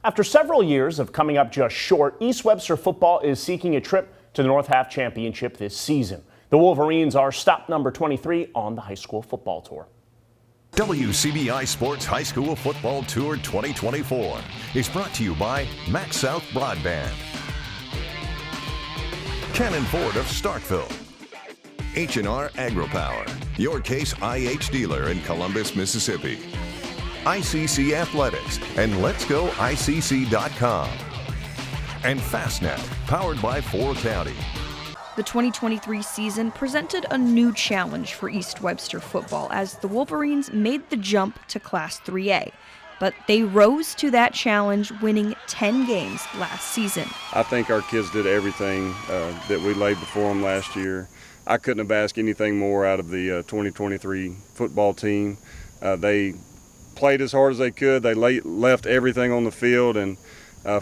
After several years of coming up just short, East Webster football is seeking a trip to the North Half Championship this season. The Wolverines are stop number 23 on the high school football tour. WCBI Sports High School Football Tour 2024 is brought to you by Max South Broadband, Cannon Ford of Starkville, H&R AgriPower, your Case IH dealer in Columbus, Mississippi, ICC Athletics, and Let'sGoICC.com, and Fastnet, powered by 4 County. The 2023 season presented a new challenge for East Webster football as the Wolverines made the jump to Class 3A. But they rose to that challenge, winning 10 games last season. I think our kids did everything that we laid before them last year. I couldn't have asked anything more out of the 2023 football team. They played as hard as they could. They left everything on the field, and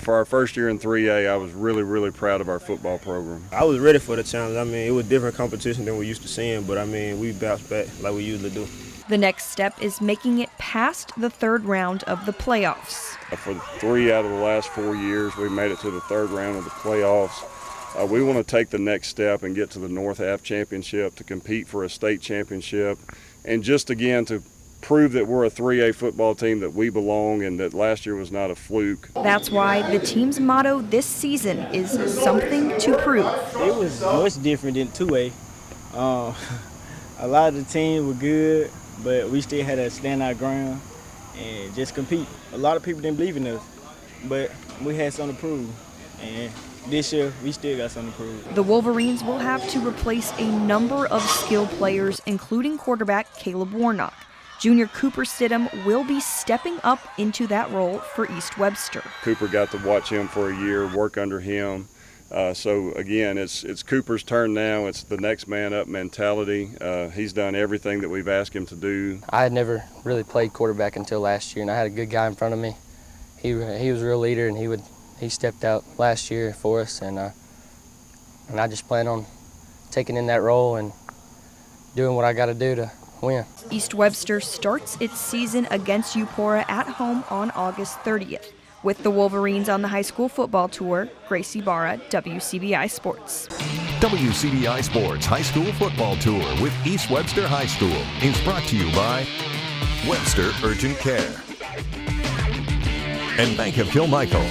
for our first year in 3A, I was really proud of our football program. I was ready for the challenge. I mean, it was different competition than we used to seeing, but I mean, we bounced back like we usually do. The next step is making it past the third round of the playoffs. For 3 out of the last 4 years, we made it to the third round of the playoffs. We want to take the next step and get to the North Half Championship to compete for a state championship, and just again to prove that we're a 3A football team, that we belong, and that last year was not a fluke. That's why the team's motto this season is something to prove. It was much different than 2A. A lot of the teams were good, but we still had to stand our ground and just compete. A lot of people didn't believe in us, but we had something to prove. And this year, we still got something to prove. The Wolverines will have to replace a number of skilled players, including quarterback Caleb Warnock. Junior Cooper Stidham will be stepping up into that role for East Webster. Cooper got to watch him for a year, work under him. So again, it's Cooper's turn now. It's the next man up mentality. He's done everything that we've asked him to do. I had never really played quarterback until last year, and I had a good guy in front of me. He was a real leader, and he stepped out last year for us, and I just plan on taking in that role and doing what I got to do to win. East Webster starts its season against Eupora at home on August 30th. With the Wolverines on the high school football tour, Gracie Barra, WCBI Sports. WCBI Sports High School Football Tour with East Webster High School is brought to you by Webster Urgent Care and Bank of Kilmichael.